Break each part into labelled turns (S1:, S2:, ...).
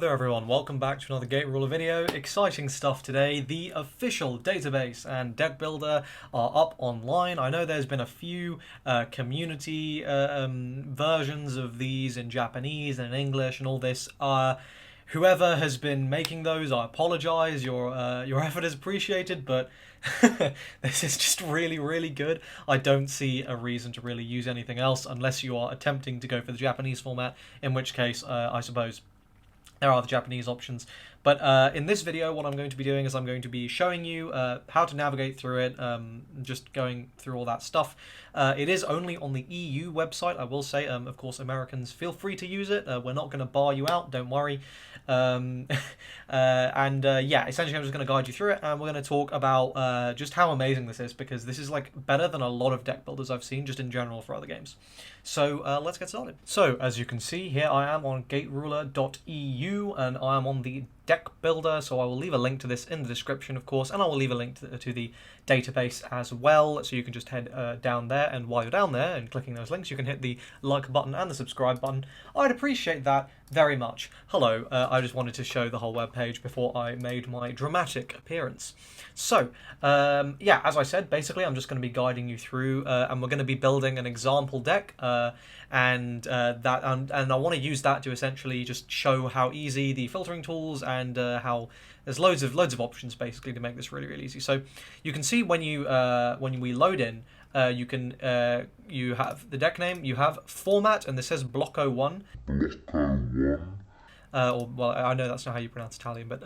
S1: there everyone, welcome back to another Gate Ruler video. Exciting stuff today. The official database and Deckbuilder are up online. I know there's been a few community versions of these in Japanese and in English and all this. Whoever has been making those, I apologize. Your effort is appreciated, but this is just really good. I don't see a reason to really use anything else unless you are attempting to go for the Japanese format, in which case I suppose there are the Japanese options. But in this video, what I'm going to be doing is I'm going to be showing you how to navigate through it, just going through all that stuff. It is only on the EU website, I will say. Of course, Americans, feel free to use it. We're not going to bar you out, don't worry. Yeah, essentially I'm just going to guide you through it, and we're going to talk about just how amazing this is, because this is like better than a lot of deck builders I've seen just in general for other games. So let's get started. So as you can see here, I am on gateruler.eu and I am on the Deckbuilder, so I will leave a link to this in the description, of course, and I will leave a link to the database as well, so you can just head down there, and while you're down there and clicking those links, you can hit the like button and the subscribe button. I'd appreciate that very much. Hello, I just wanted to show the whole web page before I made my dramatic appearance. So, yeah, as I said, basically I'm just going to be guiding you through, and we're going to be building an example deck, and I want to use that to essentially just show how easy the filtering tools and how there's loads of options basically to make this really easy. So you can see when we load in, you have the deck name, you have format, and this says Blocko 1. Well, I know that's not how you pronounce Italian, but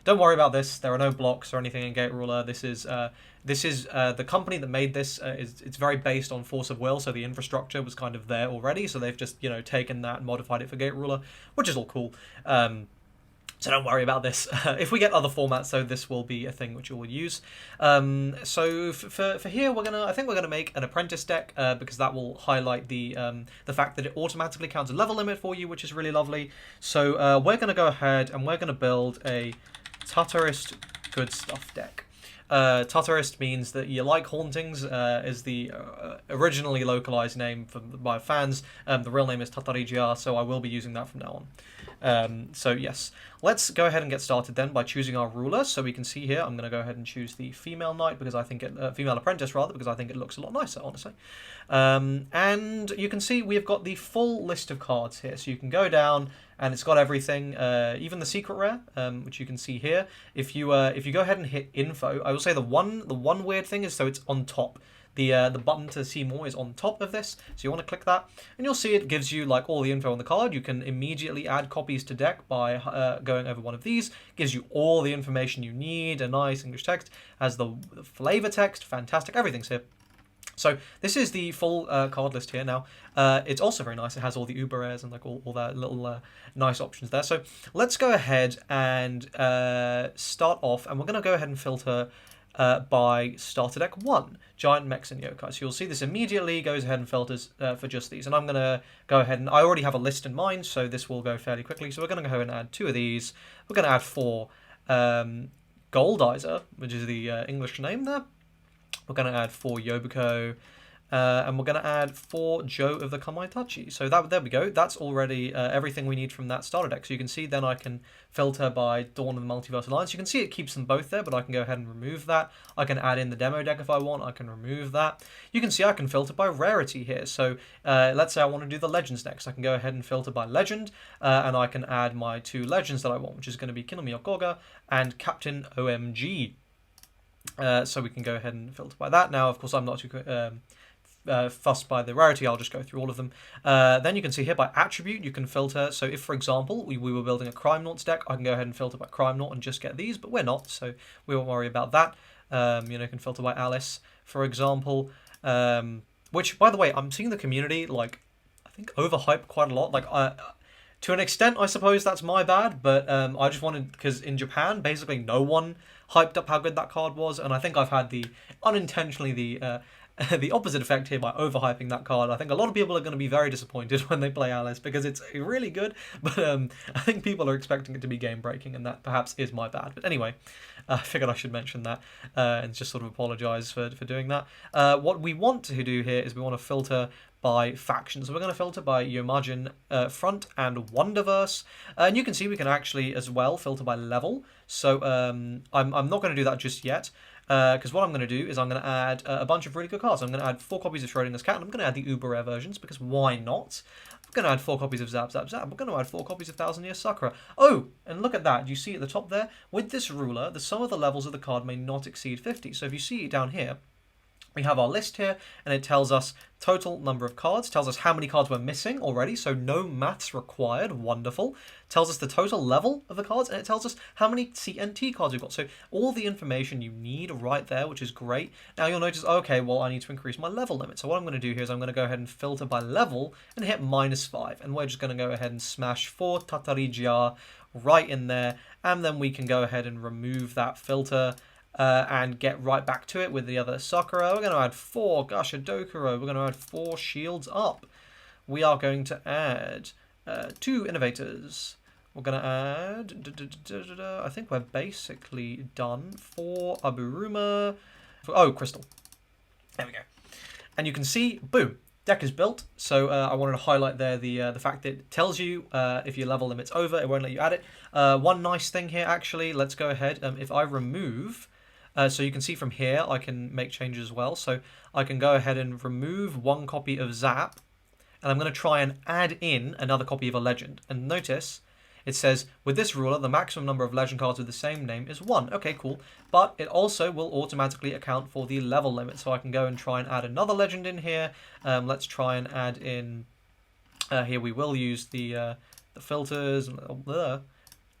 S1: don't worry about this. There are no blocks or anything in Gate Ruler. This is the company that made this. It's very based on Force of Will, so the infrastructure was kind of there already. So they've just taken that and modified it for Gate Ruler, which is all cool. So don't worry about this. If we get other formats, though, this will be a thing which you will use. So for here, I think we're gonna make an apprentice deck, because that will highlight the fact that it automatically counts a level limit for you, which is really lovely. So we're gonna go ahead and we're gonna build a Tatarist good stuff deck. Tatarist means that you like hauntings, is the originally localized name by fans. The real name is Tatarigia, so I will be using that from now on. So yes, let's go ahead and get started then by choosing our ruler. So we can see here, I'm going to go ahead and choose the female knight, because I think female apprentice rather, because I think it looks a lot nicer, honestly. And you can see we've got the full list of cards here, so you can go down and it's got everything, even the secret rare, which you can see here. If you go ahead and hit info, I will say the one weird thing is, so it's on top. The button to see more is on top of this, so you want to click that, and you'll see it gives you like all the info on the card. You can immediately add copies to deck by going over one of these. Gives you all the information you need, a nice English text, has the flavor text, fantastic, everything's here. So this is the full card list here now. It's also very nice. It has all the Uber rares and like all that little nice options there. So let's go ahead and start off, and we're going to go ahead and filter by starter deck 1, Giant Mechs and Yokai. So you'll see this immediately goes ahead and filters for just these. And I'm going to go ahead and I already have a list in mind, so this will go fairly quickly. So we're going to go ahead and add 2 of these. We're going to add 4 Goldizer, which is the English name there. We're going to add 4 Yobuko, and we're going to add 4 Joe of the Kamaitachi. So there we go. That's already everything we need from that starter deck. So you can see then I can filter by Dawn of the Multiverse Alliance. You can see it keeps them both there, but I can go ahead and remove that. I can add in the demo deck if I want. I can remove that. You can see I can filter by rarity here. So let's say I want to do the Legends next. I can go ahead and filter by Legend, and I can add my 2 Legends that I want, which is going to be Kinomiya Koga and Captain OMG. So we can go ahead and filter by that. Now, of course, I'm not too fussed by the rarity. I'll just go through all of them. Then you can see here by attribute, you can filter. So if, for example, we were building a Crime Nauts deck, I can go ahead and filter by Crime Naut and just get these, but we're not, so we won't worry about that. You can filter by Alice, for example, which, by the way, I'm seeing the community, like, I think overhype quite a lot. Like, to an extent, I suppose that's my bad, but I just wanted, because in Japan, basically no one hyped up how good that card was, and I think I've had unintentionally the opposite effect here by overhyping that card. I think a lot of people are going to be very disappointed when they play Alice, because it's really good, but I think people are expecting it to be game-breaking, and that perhaps is my bad. But anyway, I figured I should mention that and just sort of apologise for doing that. What we want to do here is we want to filter by faction. So we're going to filter by Yomajin Front and Wonderverse. And you can see we can actually as well filter by level. So I'm not going to do that just yet. Because what I'm going to do is I'm going to add a bunch of really good cards. I'm going to add 4 copies of Schrodinger's Cat, and I'm going to add the uber rare versions, because why not? I'm going to add 4 copies of Zap Zap Zap. We're going to add 4 copies of Thousand Year Sakura. Oh, and look at that. Do you see at the top there? With this ruler, the sum of the levels of the card may not exceed 50. So if you see down here, we have our list here, and it tells us total number of cards, tells us how many cards we're missing already, so no maths required, wonderful. Tells us the total level of the cards, and it tells us how many CNT cards we've got. So all the information you need right there, which is great. Now you'll notice, okay, well, I need to increase my level limit. So what I'm going to do here is I'm going to go ahead and filter by level and hit -5. And we're just going to go ahead and smash 4 Tatarija right in there, and then we can go ahead and remove that filter. And get right back to it with the other Sakura. We're going to add 4 Gashadokuro. We're going to add 4 Shields Up. We are going to add 2 Innovators. We're going to add... I think we're basically done. 4 Aburuma. Oh, Crystal. There we go. And you can see, boom, deck is built. So I wanted to highlight there the fact that it tells you if your level limit's over, it won't let you add it. One nice thing here, actually, let's go ahead. If I remove... so you can see from here, I can make changes as well. So I can go ahead and remove 1 copy of Zap, and I'm going to try and add in another copy of a legend. And notice, it says, with this ruler, the maximum number of legend cards with the same name is 1. Okay, cool. But it also will automatically account for the level limit. So I can go and try and add another legend in here. Let's try and add in, here we will use the filters,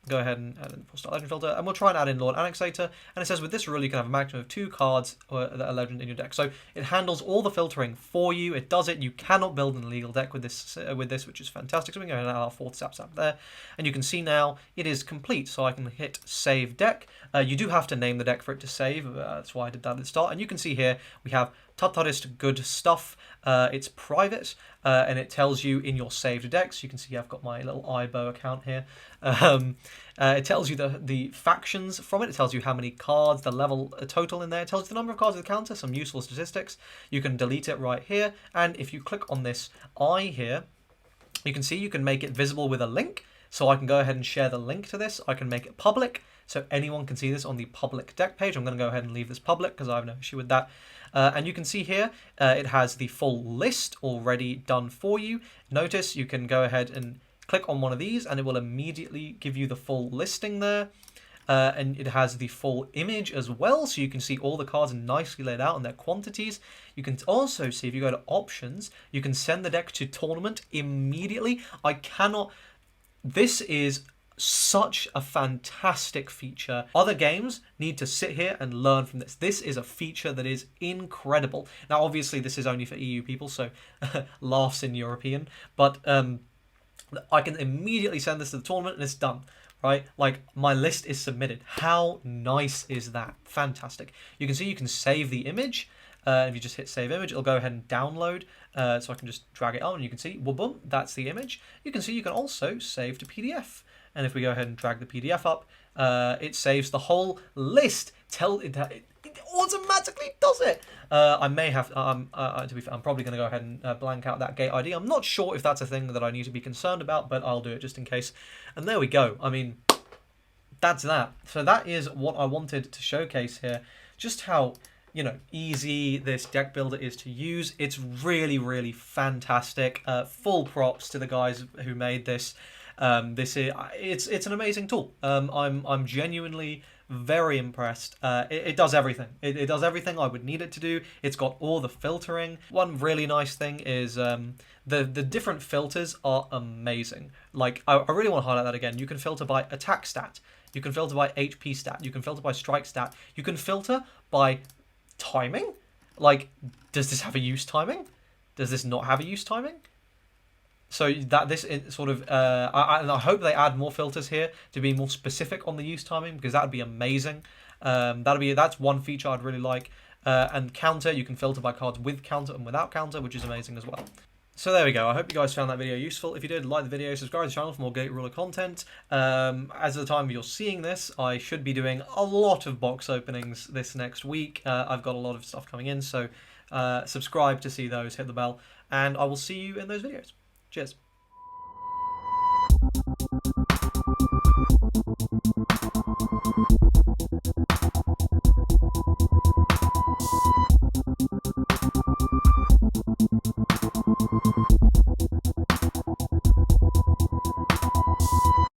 S1: go ahead and add in the 4-star legend filter, and we'll try and add in Lord Annexator. And it says with this rule you can have a maximum of 2 cards that are legend in your deck. So it handles all the filtering for you. It does it. You cannot build an illegal deck with this, which is fantastic. So we can go ahead and add our 4th Zap Zap there, and you can see now it is complete. So I can hit Save Deck. You do have to name the deck for it to save. That's why I did that at the start. And you can see here we have Tatarist Good Stuff. It's private, and it tells you in your saved decks. You can see I've got my little Aibo account here. It tells you the factions from it. It tells you how many cards, the level total in there. It tells you the number of cards with the counter, some useful statistics. You can delete it right here. And if you click on this eye here, you can see you can make it visible with a link. So I can go ahead and share the link to this. I can make it public, so anyone can see this on the public deck page. I'm going to go ahead and leave this public because I have no issue with that. And you can see here, it has the full list already done for you. Notice you can go ahead and click on one of these and it will immediately give you the full listing there. And it has the full image as well, so you can see all the cards nicely laid out and their quantities. You can also see, if you go to options, you can send the deck to tournament immediately. This is such a fantastic feature. Other games need to sit here and learn from this. This is a feature that is incredible. Now, obviously, this is only for EU people, so laughs in European, but I can immediately send this to the tournament and it's done. Right, like my list is submitted. How nice is that? Fantastic. You can see you can save the image. If you just hit save image, it'll go ahead and download. So I can just drag it on and you can see, well, boom, that's the image. You can see you can also save to PDF. And if we go ahead and drag the PDF up, it saves the whole list. It automatically does it. I may have, to be fair, I'm probably going to go ahead and blank out that gate ID. I'm not sure if that's a thing that I need to be concerned about, but I'll do it just in case. And there we go. I mean, that's that. So that is what I wanted to showcase here. Just how, easy this deck builder is to use. It's really, really fantastic. Full props to the guys who made this. It's an amazing tool. I'm genuinely very impressed. It does everything. It does everything I would need it to do. It's got all the filtering. One really nice thing is the different filters are amazing. Like, I really want to highlight that again. You can filter by attack stat. You can filter by HP stat. You can filter by strike stat. You can filter by timing. Like, does this have a use timing? Does this not have a use timing? So that this sort of, and I hope they add more filters here to be more specific on the use timing, because that would be amazing. That's one feature I'd really like. And counter, you can filter by cards with counter and without counter, which is amazing as well. So there we go. I hope you guys found that video useful. If you did, like the video, subscribe to the channel for more gate ruler content. As of the time you're seeing this, I should be doing a lot of box openings this next week. I've got a lot of stuff coming in, so subscribe to see those, hit the bell, and I will see you in those videos. Cheers.